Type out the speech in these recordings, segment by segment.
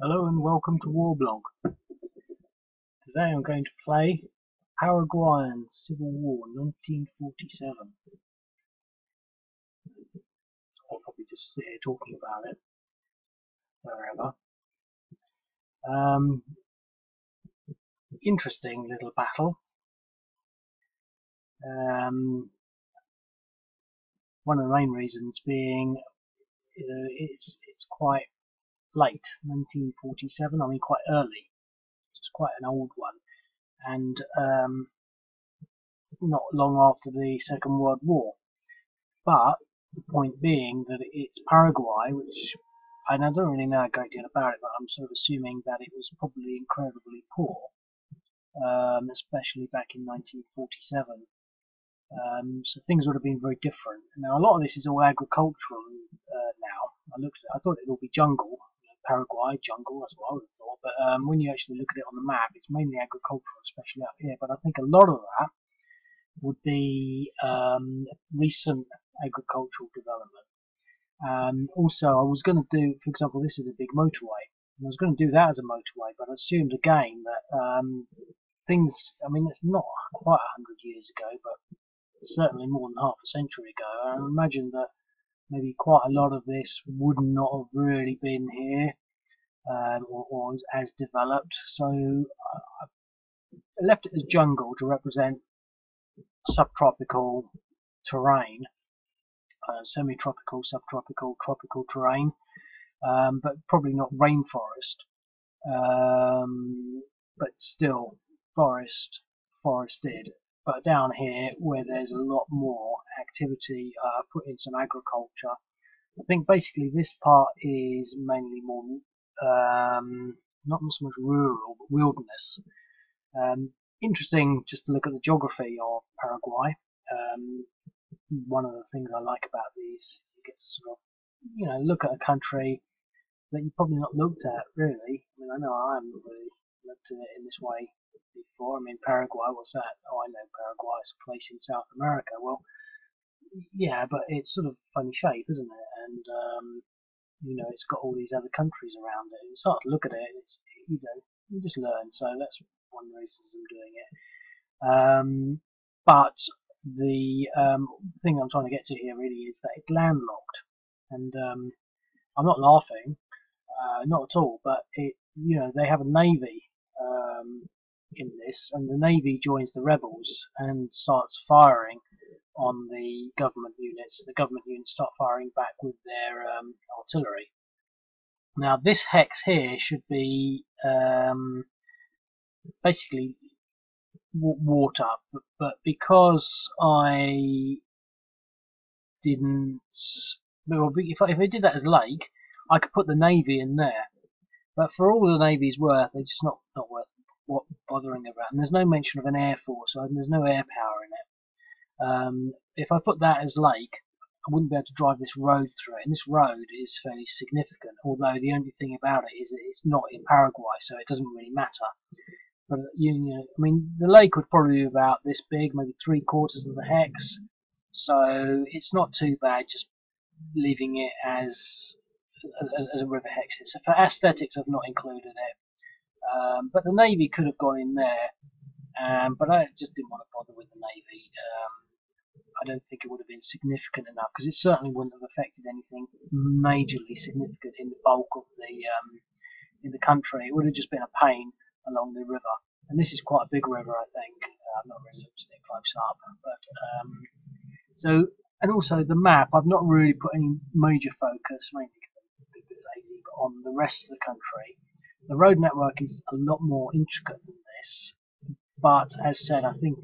Hello and welcome to Warblog. Today I'm going to play Paraguayan Civil War 1947. I'll probably just sit here talking about it forever. Interesting little battle. One of the main reasons being it's quite late, 1947. I mean quite early. It's quite an old one, and not long after the Second World War. But the point being that it's Paraguay, which and I don't really know a great deal about it, but I'm sort of assuming that it was probably incredibly poor, especially back in 1947. So things would have been very different. Now a lot of this is all agricultural now. I thought it would all be jungle, Paraguay jungle. That's what I would have thought. But when you actually look at it on the map, it's mainly agricultural, especially out here. But I think a lot of that would be recent agricultural development. Also, I was going to do, for example, this is a big motorway, and I was going to do that as a motorway, but I assumed again that things, I mean, it's not quite 100 years ago, but certainly more than half a century ago. I imagine that maybe quite a lot of this would not have really been here or as developed. So I left it as jungle to represent subtropical terrain, semi-tropical, subtropical, tropical terrain, but probably not rainforest, but still forested. But down here, where there's a lot more activity, put in some agriculture. I think basically this part is mainly more, not so much rural, but wilderness. Interesting just to look at the geography of Paraguay. One of the things I like about these, you get to sort of, look at a country that you've probably not looked at really. I mean, I know I haven't really looked at it in this way before. I mean, Paraguay, what's that? Oh, I know Paraguy, it's a place in South America. Well, yeah, but it's sort of funny shape, isn't it? And it's got all these other countries around it. And you start to look at it, it's you just learn. So that's one of the reasons I'm doing it. But the thing I'm trying to get to here really is that it's landlocked, and I'm not laughing, not at all. But they have a navy in this, and the navy joins the rebels and starts firing on the government units. The government units start firing back with their artillery. Now this hex here should be basically water, but because I didn't, well, if I did that as lake, I could put the navy in there. But for all the navy's worth, they're just not worth bothering about. And there's no mention of an air force, and there's no air power in it. If I put that as lake, I wouldn't be able to drive this road through it. And this road is fairly significant, although the only thing about it is that it's not in Paraguay, so it doesn't really matter. But I mean, the lake would probably be about this big, maybe 3/4 of the hex. So it's not too bad just leaving it as a river hex. So for aesthetics, I've not included it. But the navy could have gone in there, but I just didn't want to bother with the navy. I don't think it would have been significant enough, because it certainly wouldn't have affected anything majorly significant in the bulk of the in the country. It would have just been a pain along the river, and this is quite a big river, I think. I've not really looked at it close up, but and also the map, I've not really put any major focus, mainly because I'm a bit lazy, but on the rest of the country. The road network is a lot more intricate than this, but as said, I think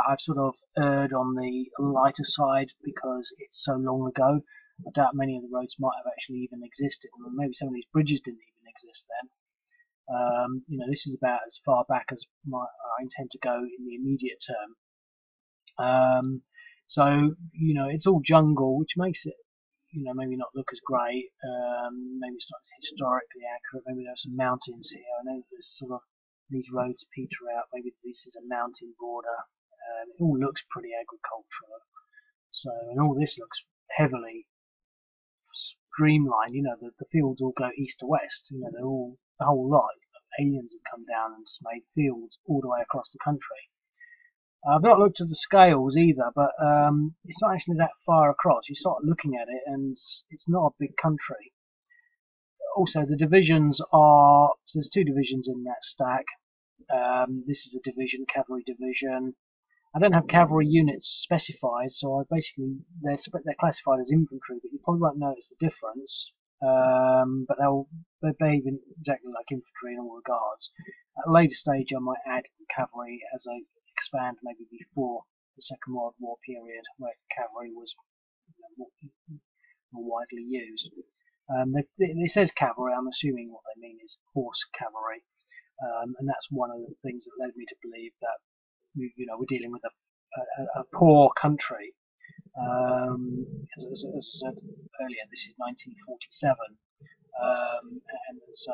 I've sort of erred on the lighter side because it's so long ago. I doubt many of the roads might have actually even existed, or maybe some of these bridges didn't even exist then. This is about as far back as I intend to go in the immediate term. So it's all jungle, which makes it maybe not look as great. Maybe it's not as historically accurate. Maybe there's some mountains here. I know there's sort of these roads peter out. Maybe this is a mountain border. It all looks pretty agricultural. So, and all this looks heavily streamlined. You know, the fields all go east to west. You know, they're all the whole lot. Aliens have come down and just made fields all the way across the country. I've not looked at the scales either, but it's not actually that far across. You start looking at it, and it's not a big country. Also, the divisions are, so there's 2 divisions in that stack. This is a division, cavalry division. I don't have cavalry units specified, so they're classified as infantry, but you probably won't notice the difference. But they're behave exactly like infantry in all regards. At a later stage, I might add cavalry as I expand, maybe before the Second World War period, where cavalry was more widely used. It says cavalry. I'm assuming what they mean is horse cavalry, and that's one of the things that led me to believe that we're dealing with a poor country. As I said earlier, this is 1947, and so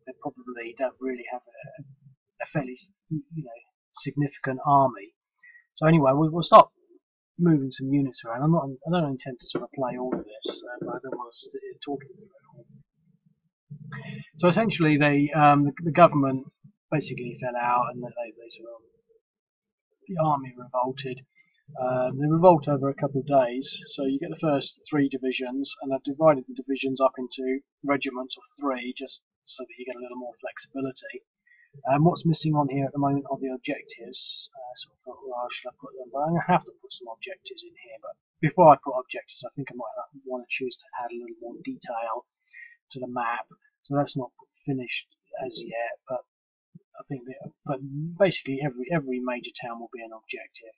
they probably don't really have a fairly significant army. So anyway, we'll start moving some units around. I don't intend to sort of play all of this, but I don't want to sit here talking through it all. So essentially, the government basically fell out, and they sort of, the army revolted. They revolt over a couple of days, so you get the first 3 divisions, and I've divided the divisions up into regiments of 3, just so that you get a little more flexibility. What's missing on here at the moment are the objectives. So I thought, well, should I put them? But I'm going to have to put some objectives in here. But before I put objectives, I think I might want to choose to add a little more detail to the map. So that's not finished as yet, but I think but basically every major town will be an objective.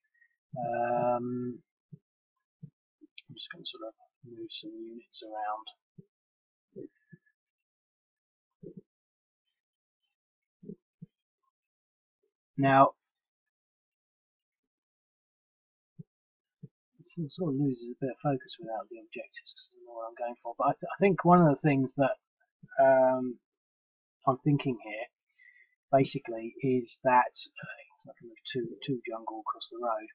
I'm just going to sort of move some units around. Now, it sort of loses a bit of focus without the objectives, because I don't know what I'm going for. But I think one of the things that I'm thinking here, basically, is that so I can move two jungle across the road.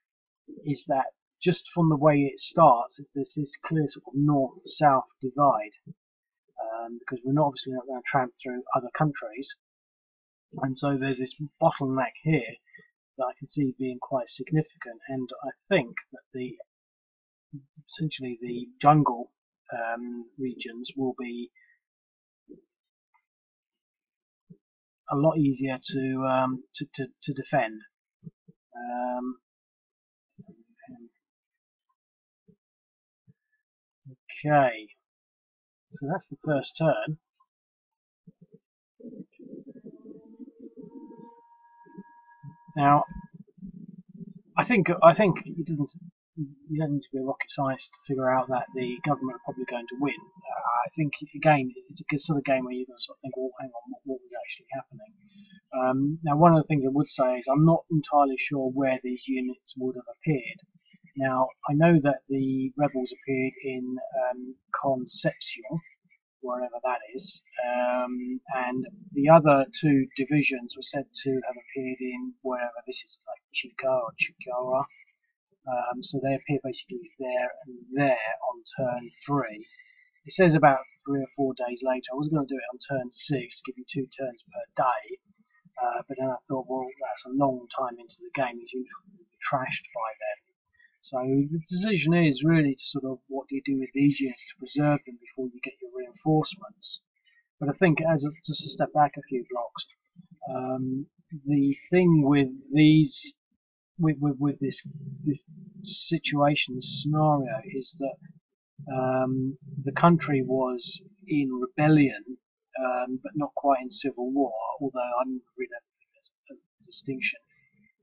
Is that just from the way it starts, there's this clear sort of north-south divide, because we're obviously not going to tramp through other countries, and so there's this bottleneck here that I can see being quite significant. And I think that essentially the jungle regions will be a lot easier to defend. Okay, so that's the first turn. Now, I think it doesn't. You don't need to be a rocket scientist to figure out that the government are probably going to win. I think again, it's a sort of game where you're going to sort of think, well, hang on, what was actually happening? Now, one of the things I would say is I'm not entirely sure where these units would have appeared. Now, I know that the rebels appeared in Concepcion, wherever that is, and the other 2 divisions were said to have appeared in wherever this is, like Chica or Chicawa. So they appear basically there and there on turn 3. It says about 3 or 4 days later. I was going to do it on turn 6 to give you 2 turns per day, but then I thought, well, that's a long time into the game. It's usually trashed by then. So the decision is really to sort of, what do you do with these units to preserve them before you get your reinforcements? But I think, just to step back a few blocks, the thing with these, with this situation, this scenario, is that the country was in rebellion, but not quite in civil war. Although I really don't think there's a distinction.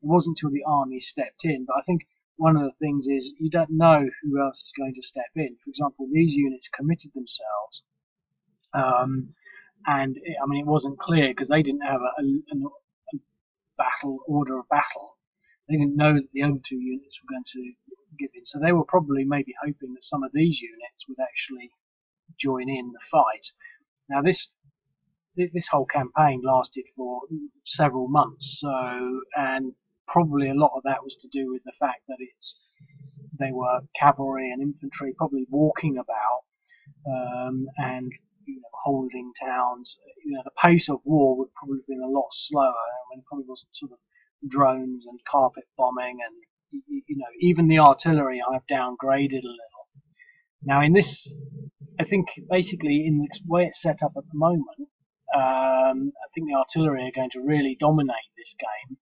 It wasn't until the army stepped in, but I think one of the things is you don't know who else is going to step in. For example, these units committed themselves, and it wasn't clear because they didn't have a battle order of battle. They didn't know that the other 2 units were going to give in, so they were probably maybe hoping that some of these units would actually join in the fight. Now this whole campaign lasted for several months, and probably a lot of that was to do with the fact that they were cavalry and infantry, probably walking about and holding towns. The pace of war would probably have been a lot slower. I mean, it probably wasn't sort of drones and carpet bombing, and even the artillery I've downgraded a little. Now in this, I think basically in the way it's set up at the moment, I think the artillery are going to really dominate this game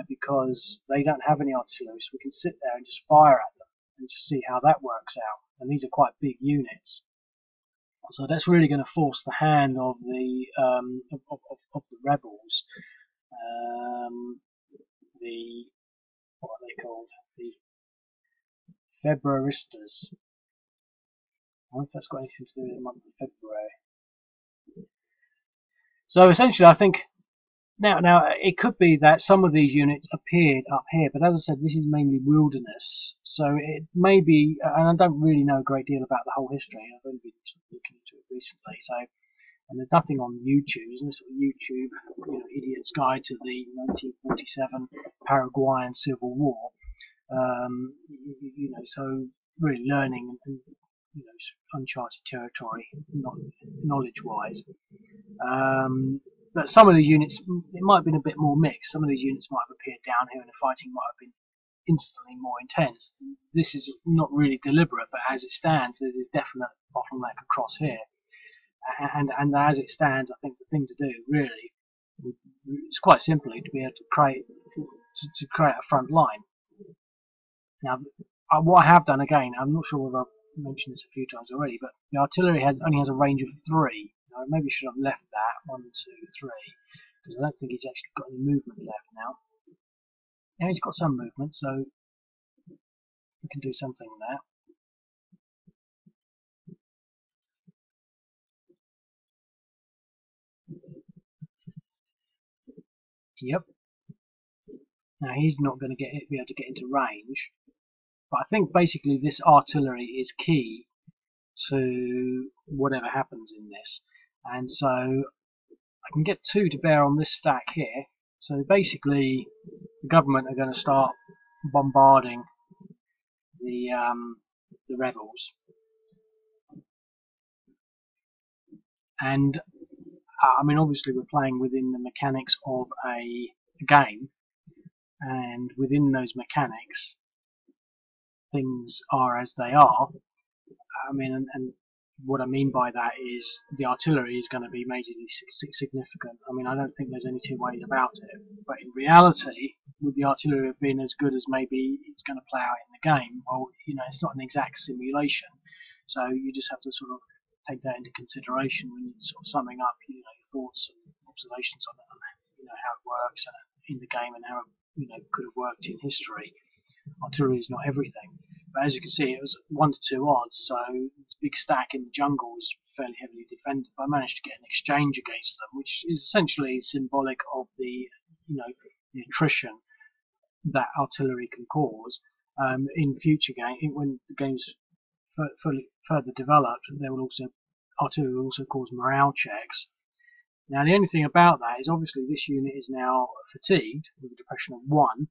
because they don't have any artillery, so we can sit there and just fire at them and just see how that works out. And these are quite big units, so that's really going to force the hand of the rebels. The what are they called? The Februaristas. I wonder if that's got anything to do with the month of February. So essentially, I think now it could be that some of these units appeared up here, but as I said, this is mainly wilderness, so it may be, and I don't really know a great deal about the whole history. I've only been looking into it recently, so, and there's nothing on YouTube, isn't there? Sort of YouTube, Idiot's Guide to the 1947 Paraguayan Civil War. So really learning and uncharted territory, knowledge-wise. But some of these units, it might have been a bit more mixed. Some of these units might have appeared down here and the fighting might have been instantly more intense. This is not really deliberate, but as it stands, there's this definite bottleneck across here. And as it stands, I think the thing to do, really, is quite simply to be able to create a front line. Now, what I have done, again, I'm not sure whether I've mentioned this a few times already, but the artillery only has a range of 3. I maybe should have left that 1, 2, 3, because I don't think he's actually got any movement left now. Yeah, he's got some movement, so we can do something there. Yep. Now he's not going to be able to get into range, but I think basically this artillery is key to whatever happens in this, and so I can get 2 to bear on this stack here. So basically, the government are going to start bombarding the rebels, and I mean, obviously we're playing within the mechanics of a game, and within those mechanics, things are as they are. I mean, and what I mean by that is the artillery is going to be majorly significant. I mean, I don't think there's any 2 ways about it. But in reality, would the artillery have been as good as maybe it's going to play out in the game? Well, it's not an exact simulation, so you just have to sort of take that into consideration when you're sort of summing up, your thoughts and observations on it, and how it works in the game and how it could have worked in history. Artillery is not everything. But as you can see, it was 1 to 2 odds, so this big stack in the jungle was fairly heavily defended. But I managed to get an exchange against them, which is essentially symbolic of the attrition that artillery can cause. In future games, when the game's further developed, artillery will also cause morale checks. Now the only thing about that is obviously this unit is now fatigued with a depression of 1.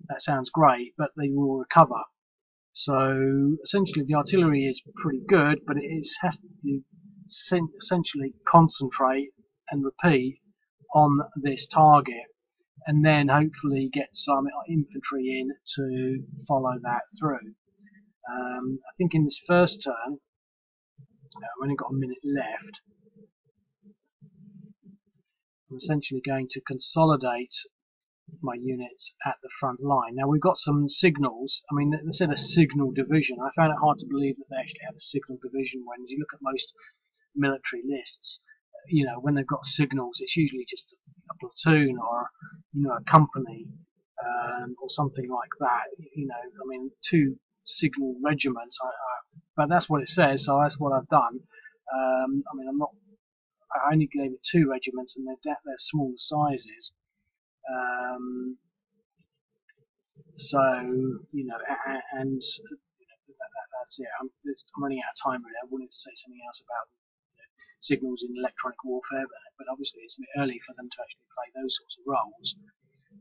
That sounds great, but they will recover. So essentially the artillery is pretty good, but it has to essentially concentrate and repeat on this target, and then hopefully get some infantry in to follow that through. I think in this first turn, I've only got a minute left. I'm essentially going to consolidate my units at the front line. Now we've got some signals. I mean, they said a signal division. I found it hard to believe that they actually have a signal division when you look at most military lists. When they've got signals, it's usually just a platoon or a company or something like that. I mean, 2 signal regiments. But that's what it says, so that's what I've done. I mean, I only gave it 2 regiments, and they're smaller sizes. So and that's it. I'm running out of time really. I wanted to say something else about signals in electronic warfare, but obviously it's a bit early for them to actually play those sorts of roles.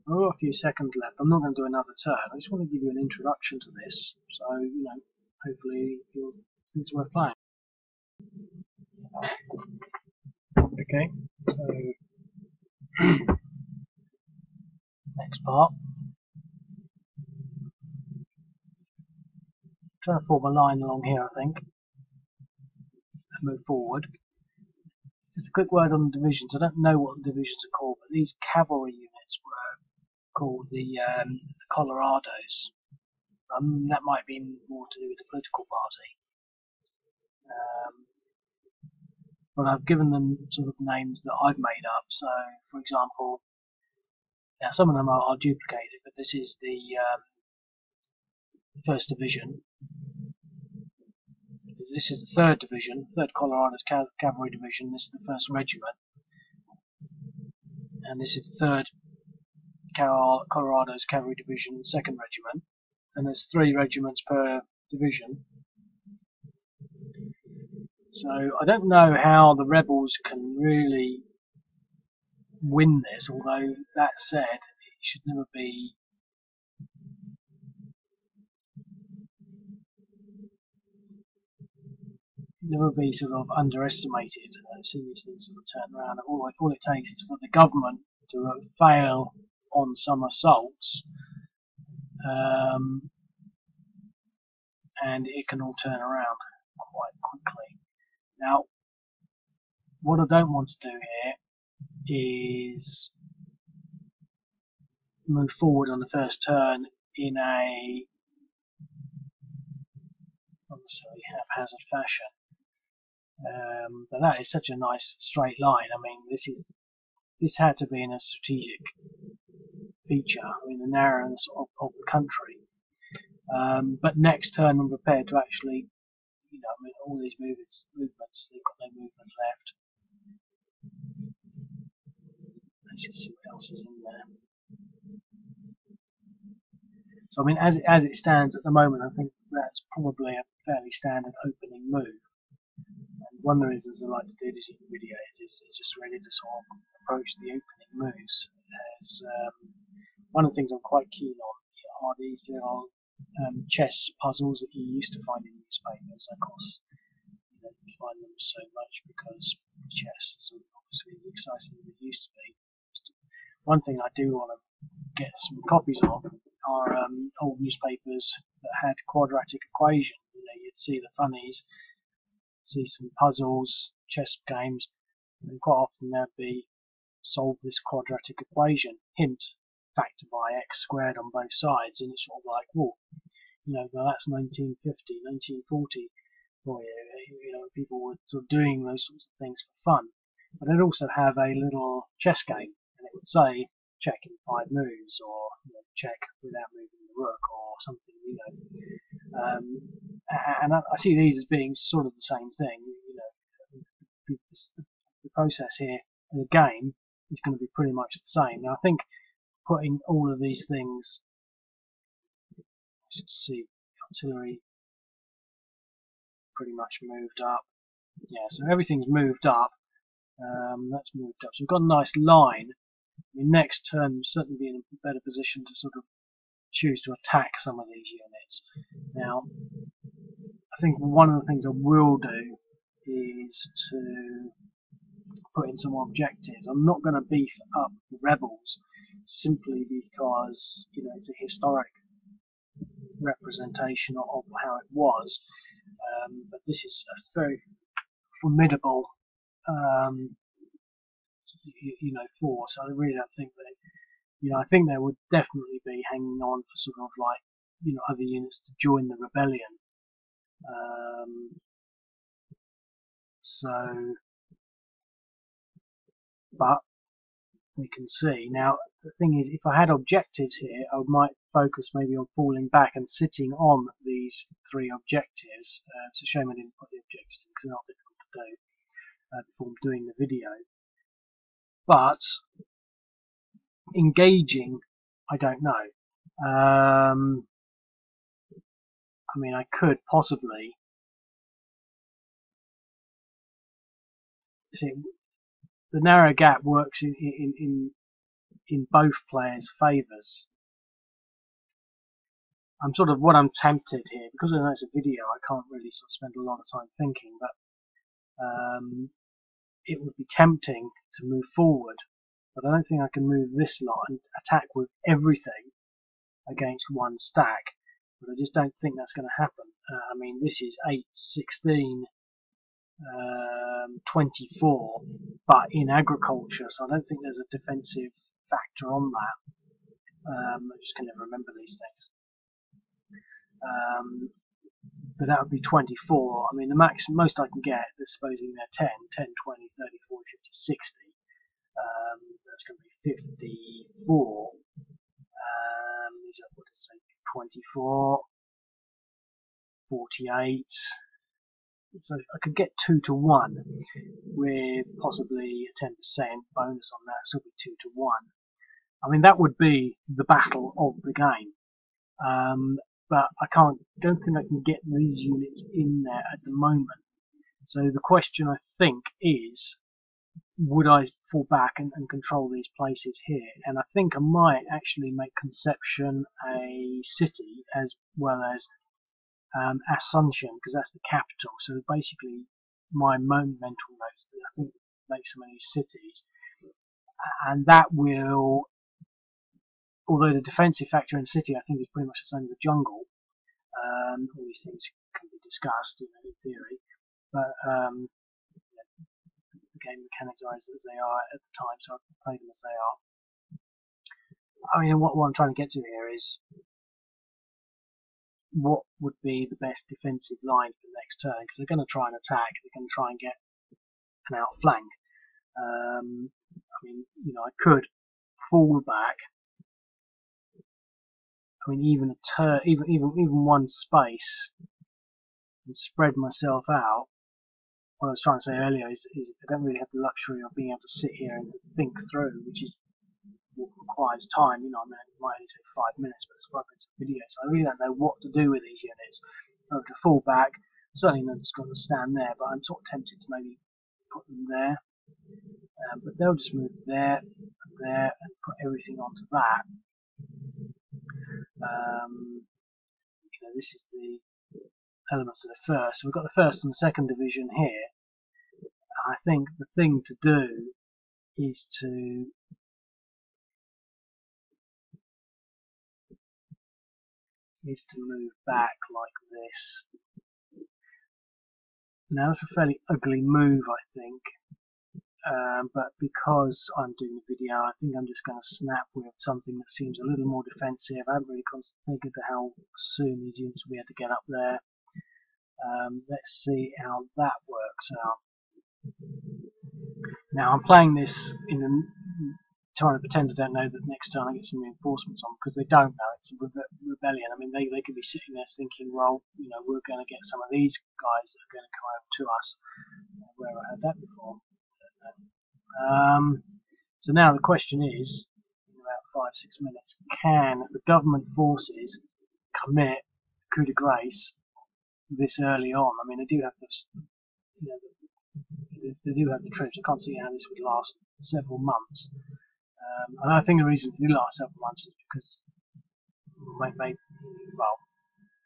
Oh, a few seconds left. I'm not going to do another turn. I just want to give you an introduction to this, so hopefully you'll think it's worth playing. Okay, so next part. Trying to form a line along here, I think, and move forward. Just a quick word on the divisions. I don't know what the divisions are called, but these cavalry units were called the Colorados. That might be more to do with the political party. But I've given them sort of names that I've made up. So, for example, now some of them are duplicated, but this is the 1st Division. This is the 3rd Division, 3rd Colorado's Cavalry Division. This is the 1st Regiment. And this is the 3rd Colorado's Cavalry Division, 2nd Regiment. And there's 3 regiments per division. So I don't know how the rebels can really win this, although that said, it should never be sort of underestimated. I've seen these things sort of turn around. All it takes is for the government to fail on some assaults, and it can all turn around quite quickly. Now, what I don't want to do here is move forward on the first turn in a not necessarily haphazard fashion. But that is such a nice straight line. I mean, this had to be in a strategic feature. I mean, the narrowness of the country. But next turn, I'm prepared to actually, I mean, all these movements, they've got no movement left. Let's just see what else is in there. So, I mean, as it stands at the moment, I think that's probably a fairly standard opening move. And one of the reasons I like to do this in videos is just ready to sort of approach the opening moves. As one of the things I'm quite keen on are these little chess puzzles that you used to find in newspapers. Of course, you don't find them so much because chess isn't obviously as exciting as it used to be. One thing I do want to get some copies of are old newspapers that had quadratic equations. You'd see the funnies, see some puzzles, chess games, and quite often there'd be solve this quadratic equation, hint factor by x squared on both sides, and it's sort of like, well, well, that's 1950, 1940 for you. People were sort of doing those sorts of things for fun. But they'd also have a little chess game, and it would say check in 5 moves, or check without moving the rook, or something. And I see these as being sort of the same thing. The process here in the game is going to be pretty much the same. Now I think putting all of these things, let's just see, artillery pretty much moved up. Yeah, so everything's moved up. That's moved up. So we've got a nice line. I mean, next turn we'll certainly be in a better position to sort of choose to attack some of these units. Now, I think one of the things I will do is to put in some objectives. I'm not going to beef up the rebels simply because it's a historic representation of how it was, but this is a very formidable force. I really don't think that, I think they would definitely be hanging on for sort of like, other units to join the rebellion. But we can see now. The thing is, if I had objectives here, I might focus maybe on falling back and sitting on these 3 objectives. It's a shame I didn't put the objectives in because they're not difficult to do before doing the video. But engaging, I don't know. I mean, I could possibly see the narrow gap works in in both players' favours. What I'm tempted here, because I know it's a video, I can't really sort of spend a lot of time thinking, but it would be tempting to move forward, but I don't think I can move this lot and attack with everything against one stack, but I just don't think that's going to happen. I mean, this is 8, 16, 24, but in agriculture, so I don't think there's a defensive factor on that. I just can never remember these things. But that would be 24. I mean, the most I can get, supposing they're 10, 20, 30, 40, 50, 60. That's going to be 54. These are, what does it say, 24, 48. So I could get 2 to 1 with possibly a 10% bonus on that, so it'll be 2 to 1. I mean, that would be the battle of the game. But I don't think I can get these units in there at the moment. So the question, I think, is, would I fall back and control these places here? And I think I might actually make Conception a city as well as Asuncion, because that's the capital. So basically, my mental notes that I think make some of these cities, and that will. Although the defensive factor in city, I think, is pretty much the same as the jungle. All these things can be discussed, in theory, but the game mechanics are as they are at the time, so I can play them as they are. I mean, what I'm trying to get to here is what would be the best defensive line for the next turn, because they're going to try and attack, they're going to try and get an outflank. I mean, I could fall back. I mean, even one space, and spread myself out. What I was trying to say earlier is I don't really have the luxury of being able to sit here and think through, which is what requires time. I mean, it might only take 5 minutes, but it's 5 minutes of video, so I really don't know what to do with these units. I have to fall back. Certainly not just going to stand there, but I'm sort of tempted to maybe put them there. But they'll just move there and there and put everything onto that. This is the elements of the first. So we've got the first and the second division here. I think the thing to do is to move back like this. Now that's a fairly ugly move, I think. But because I'm doing the video, I think I'm just going to snap with something that seems a little more defensive. I haven't really concentrated to how soon these units will be able to get up there. Let's see how that works out. Now I'm playing this trying to pretend I don't know that next turn I get some reinforcements on, because they don't know. It's a rebellion. I mean, they could be sitting there thinking, well, we're going to get some of these guys that are going to come over to us. Where I heard that before. So now the question is, in about 5-6 minutes, can the government forces commit coup de grace this early on? I mean, they do have they do have the troops. I can't see how this would last several months. And I think the reason it did last several months is because,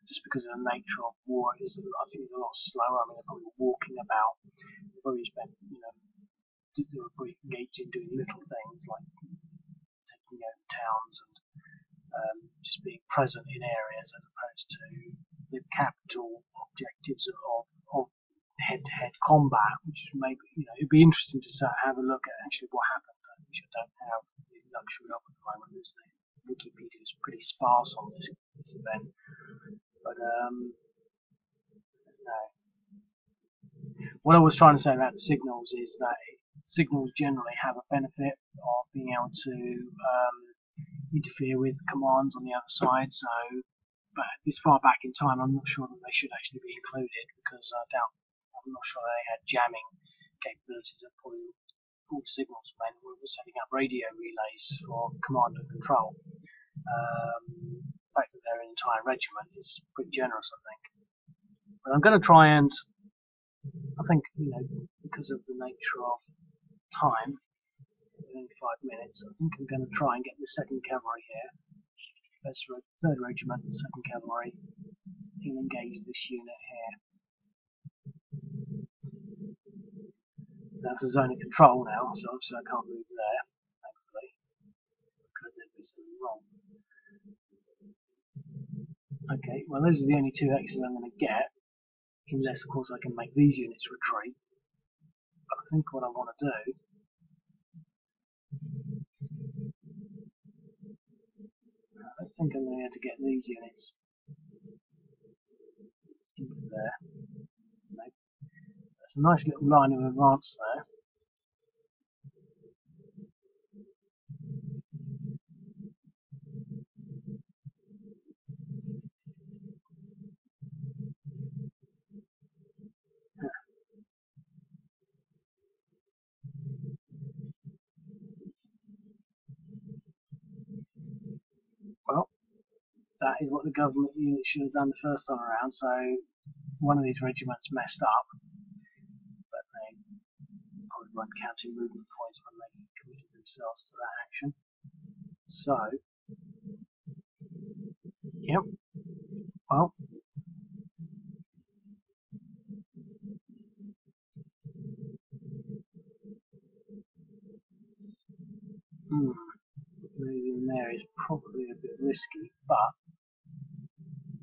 just because of the nature of war, I think it's a lot slower. I mean, they're probably walking about. They've probably spent, they're probably engaged in doing little things like taking over towns and just being present in areas, as opposed to the capital objectives of head-to-head combat, which maybe, it'd be interesting to have a look at actually what happened, which I don't have the luxury of at the moment. Wikipedia is pretty sparse on this event, but no. What I was trying to say about the signals is that signals generally have a benefit of being able to interfere with commands on the other side. So, but this far back in time, I'm not sure that they should actually be included, because I'm not sure they had jamming capabilities. And probably all the signals meant we were setting up radio relays for command and control. The fact that they're an entire regiment is pretty generous, I think. But I'm going to try and, I think, because of the nature of time, only 5 minutes. I think I'm going to try and get the 2nd Cavalry here. That's 3rd Regiment, 2nd Cavalry. He'll engage this unit here. That's a zone of control now, so obviously I can't move there, thankfully. I could have done something wrong. Okay, well those are the only 2 Hexes I'm going to get, unless of course I can make these units retreat. But I think what I want to do I think I'm going to have to get these units into there. Nope. That's a nice little line of advance there. Well, that is what the government unit should have done the first time around, so one of these regiments messed up, but they probably weren't counting movement points when they committed themselves to that action. So, yep, well, moving there is probably a bit risky, but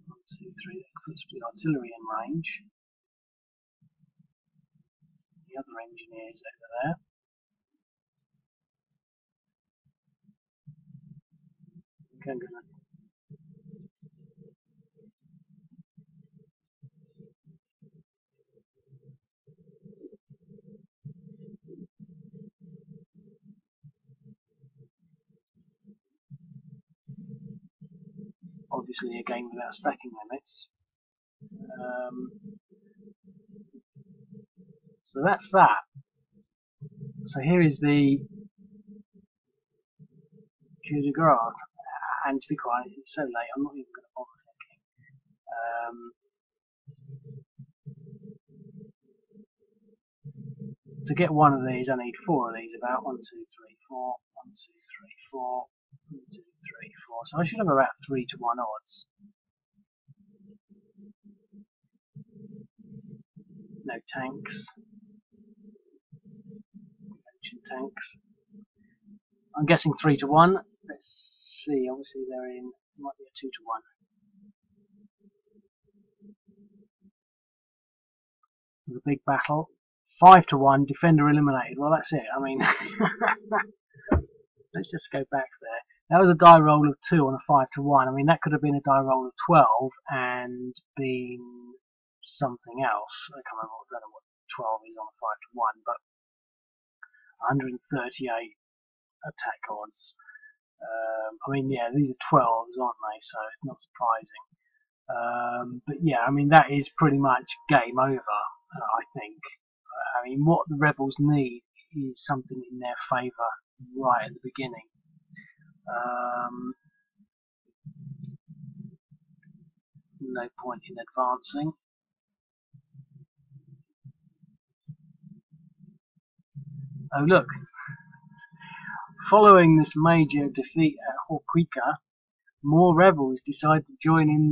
1, 2, 3, that puts the artillery in range. The other engineers over there. Okay, I'm gonna obviously a game without stacking limits. So that's that. So here is the coup de grace, and to be quiet, it's so late, I'm not even going to bother thinking. To get one of these, I need 4 of these about. 1, 2, 3, 4, 1, 2, 3, 4, 1, 2, 3, 4. So I should have about 3 to 1 odds. No tanks. Mention tanks. I'm guessing 3 to 1. Let's see, obviously they're in, might be a 2 to 1. The big battle. 5 to 1, defender eliminated. Well, that's it. I mean, let's just go back there. That was a die roll of 2 on a 5 to 1. I mean, that could have been a die roll of 12 and been something else. I can't remember, I don't know what 12 is on a 5 to 1, but 138 attack odds. I mean, yeah, these are 12s, aren't they? So it's not surprising. But yeah, I mean, that is pretty much game over, I think. I mean, what the rebels need is something in their favour right at the beginning. No point in advancing. Oh look, following this major defeat at Horquica, more rebels decide to join in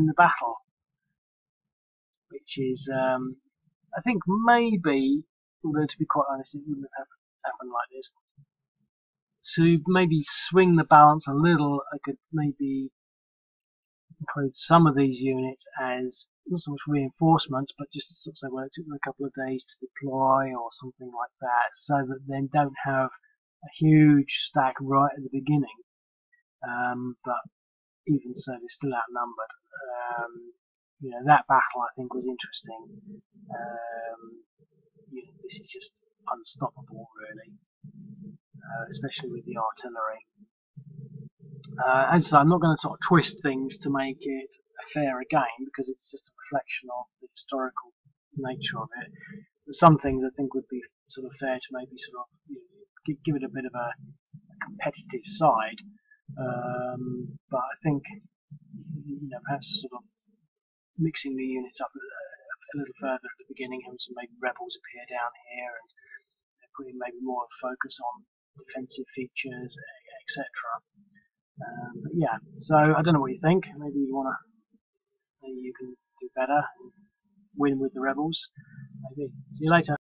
the battle, which is I think maybe, although to be quite honest, it wouldn't have happened like this. To maybe swing the balance a little, I could maybe include some of these units as not so much reinforcements, but just sort of say, well, it took them a couple of days to deploy or something like that, so that they don't have a huge stack right at the beginning. But even so, they're still outnumbered. You know, that battle I think was interesting. You know, this is just unstoppable, really, especially with the artillery. As I say, I'm not going to sort of twist things to make it a fairer game, because it's just a reflection of the historical nature of it. But some things I think would be sort of fair to maybe sort of, you know, give it a bit of a competitive side. But I think, you know, perhaps sort of mixing the units up a little further at the beginning, having some maybe rebels appear down here and putting maybe more focus on defensive features, etc. But yeah, so I don't know what you think. Maybe you can do better and win with the rebels. Maybe. See you later.